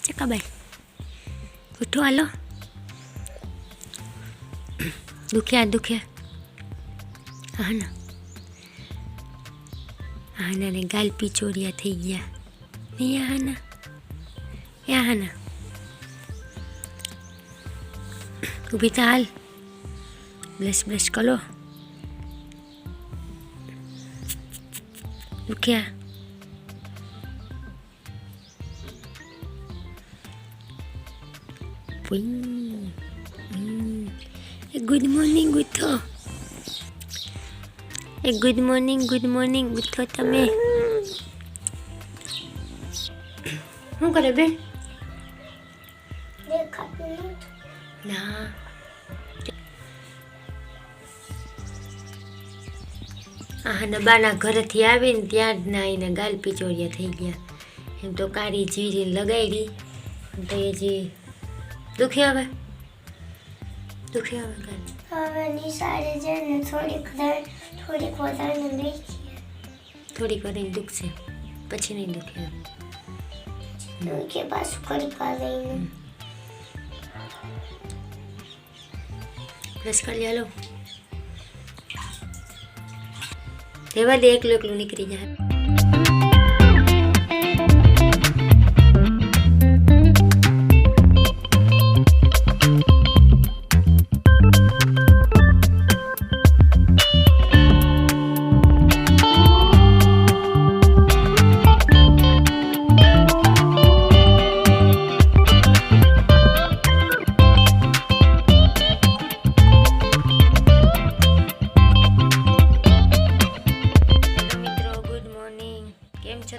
ચકાભાઈ ઉઠો, હાલો. દુખ્યા હા ના ને ગાલ પીચોરિયા થઈ ગયા નહીં હાના ઊભી થા, હાલ બ્રશ કરો. દુખ્યા ગુડ મોર્નિંગ ઉઠો, ગુડ મોર્નિંગ ઉઠો તમે. શું કરે બેન? ના આ નબાના ઘરેથી આવીને ત્યાં જ નાઈને ગાલ પીચોરિયા થઈ ગયા. એમ તો કાળી જીરી લગાડી તો એ જે દુખી આવે ગાલ. હવે નિશાળે જઈને થોડીક વધારે બેસીએ. થોડીક વાર દુખશે, પછી નહીં દુખે. કે પાછું ઘડીક વાર રહીને બ્રશ કરી લે, હાલો. રહેવા દે, એકલું નીકળી જાય.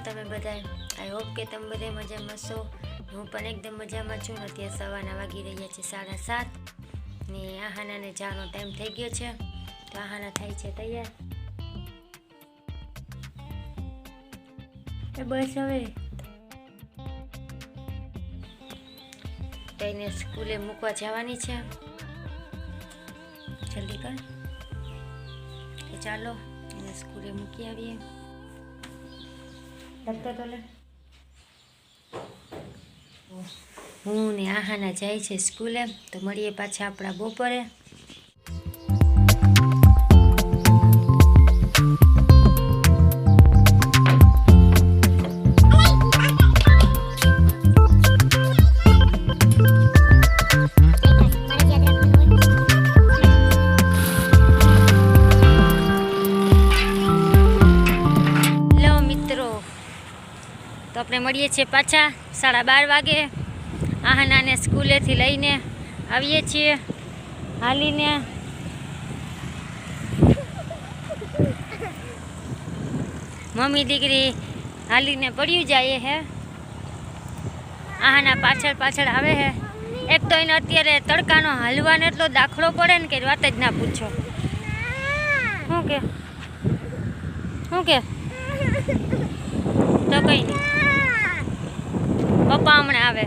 તમે બધા, આઈ હોપ કે તમે બધા મજામાં છો. હું પણ એકદમ મજામાં છું. અત્યારે સવારના વાગી રહ્યા છે 7:30 ને આહાનાને જવાનો ટાઈમ થઈ ગયો છે. તો આહાના થાય છે તૈયાર. બસ હવે તો એને સ્કૂલે મૂકવા જવાની છે. જલ્દી કર. તો ચાલો એને સ્કૂલે મૂકી આવીએ. હું ને આહાના જાય છે સ્કૂલે. તો મળીએ પાછા આપણા બપોરે. તો આપણે મળીએ છીએ પાછા 12:30 વાગે. આહાનાને સ્કૂલેથી લઈને આવીએ છીએ હાલીને. મમ્મી દીકરી હાલીને પડ્યું જાય હે. આહાના પાછળ આવે હે. એક તો એને અત્યારે તડકાનો હલવાનો એટલો દાખલો પડે ને કે વાત જ ના પૂછો. શું કે તો કંઈ નહીં, પપ્પા હમણાં આવે.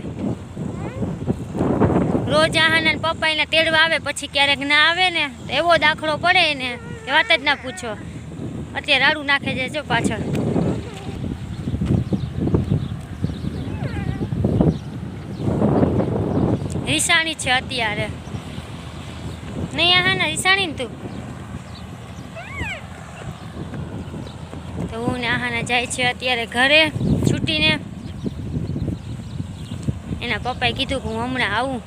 રોજ આહાના પપ્પા એને તેડવા આવે, પછી ક્યારેક ના આવે ને તો એવો દાખલો પડે ને કે વાત જ ના પૂછો. અત્યારે રાડું નાખે છે જો પાછળ. રીસાણી છે અત્યારે નહીં આહાના, રીસાણી ને તું. તો હું ને આહાના જાય છે અત્યારે ઘરે છૂટીને. એના પપ્પાએ કીધું કે હું હમણાં આવું.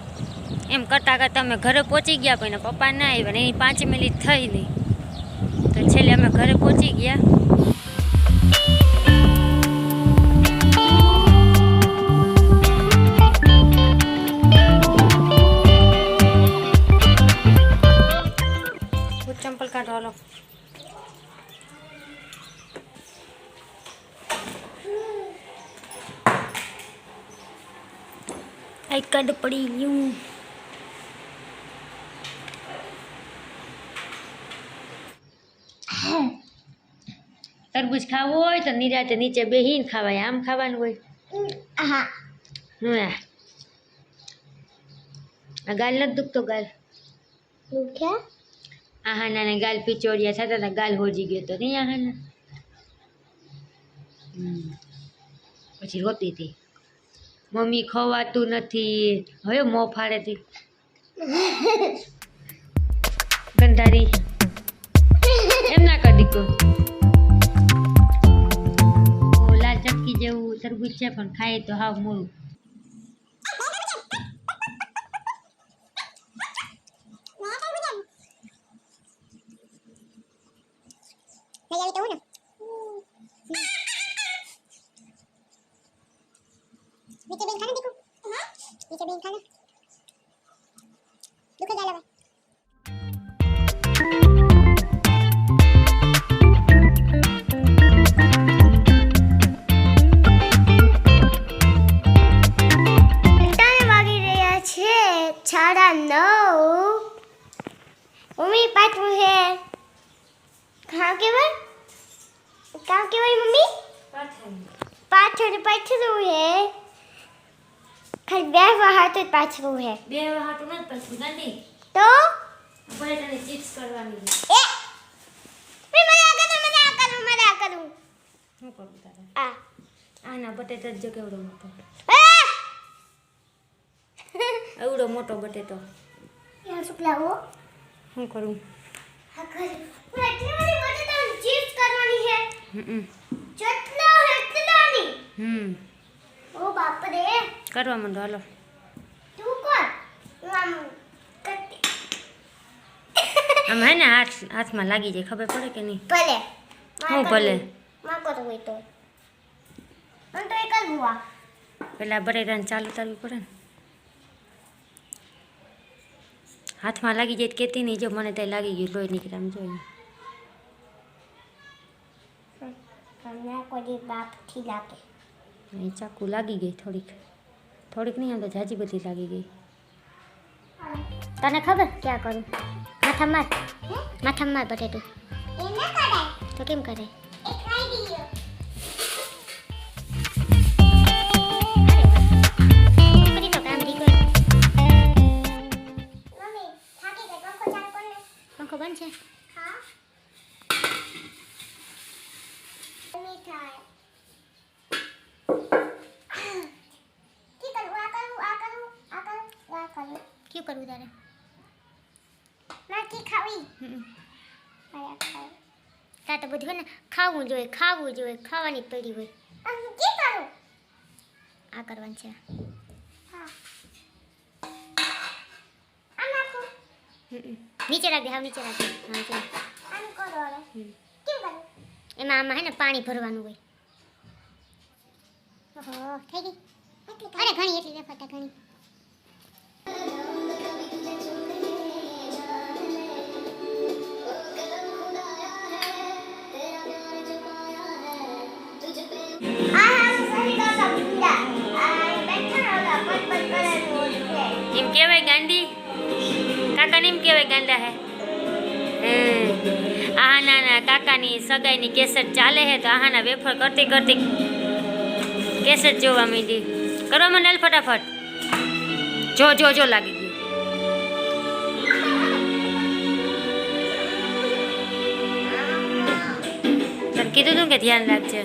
એમ કરતાં અમે ઘરે પહોંચી ગયા, પણ એના પપ્પા ના આવ્યા ને એની 5 મિનિટ થઈ નહીં. તો છેલ્લે અમે ઘરે પહોંચી ગયા. ચંપલ કાઢો, હાલો. આઈ કાર્ડ પડી ગયું. તરબૂચ ખાવું હોય તો નિરાતે નીચે બેહીને ખાવાય. આમ ખાવાનું હોય. હા આ ગાલ નથી દુખતો? ગાલ દુખ્યા? આહાના ને ગાલ પીચોડિયા થતા હતા. ગાલ હોજી ગયો તો નહીં આહાના? પછી રોતી હતી, મમ્મી ખવાતું નથી. હવે મોં ફાડે હતી ગંધારી. એમ ના કરી દીકું. લાલ ચટકી જેવું તરબૂચ છે પણ ખાય તો હાવ મોળું. नीचे बेन खाना देखो नीचे बेन खाना दुख जाला भाई તાને વાગી રહ્યા છે 9:30 મમ્મી પાછું હે ખાવ કેવાય મમ્મી પાછળ હે ખાલી બે વહાટ જ પાછળ હે બે હાટું નથી પછી ગાંધી તો બટેટાની ચિપ્સ કરવાની એ મે મજા કરું શું કરું તારે? આ આના બટેટા જ જો કેવડો મોટો, આ એવડો મોટો બટેટો. યાર શુક્લા હો શું કરું? હા કરે હું એટલી બધી બટેટાની ચિપ્સ કરવાની હે એટલાની ઓ બાપ રે કરવા માંડો હાલો. તું કોણ આમ કરતી આમ હે ને હાથમાં લાગી જાય, ખબર પડે કે નહીં? ભલે હું ભલે માં કરો હોય તો મન તો એક જ હુઆ પેલા બટેટાને ચાલુ કરવી પડે ને. હાથમાં લાગી જાય તો કહેતી નહીં, જો મને ત્યાં લાગી ગયું, લોહી નીકળે આમ જોઈને. તમને કોઈ બાપ થી લાગે અહીં ચાકુ લાગી ગઈ થોડીક નહીં, આમ તો જાજી બધી લાગી ગઈ. તને ખબર ક્યાં કરું માથામાં બટેટું એ ન કરાય તો કેમ કરે એ ખાઈ દીયો છોકરી તો કામ દી કરે મમ્મી થાકી ગઈ પંખો ચાલુ કર ને પંખો બંધ છે હા નહીં થાય ક્યું કરવું તારે નાખી ખાવી તાર તો બધું ને ખાવું જોઈએ ખાવાની પડી હોય કી કરું આ કરવાનું છે હા આ નાખો નીચે રાખ દે હા નીચે રાખ દે હા ચાલ આમ કરો હવે કેમ કરું એમાં આમાં હે ને પાણી ભરવાનું હોય ઓહો થઈ ગઈ અરે ઘણી એટલી વેફરતા ઘણી એમ કહેવાય ગાંડી, કાકાને એમ કહેવાય ગાંડા હે. આહાના કાકાની સગાઈની કેસેટ ચાલે હે તો આહાના વેફર કરતી કેસેટ જોવા માંડી. કરો મને ફટાફટ, જો લાગી ગયું. તને કીધું તું કે ધ્યાન રાખજે.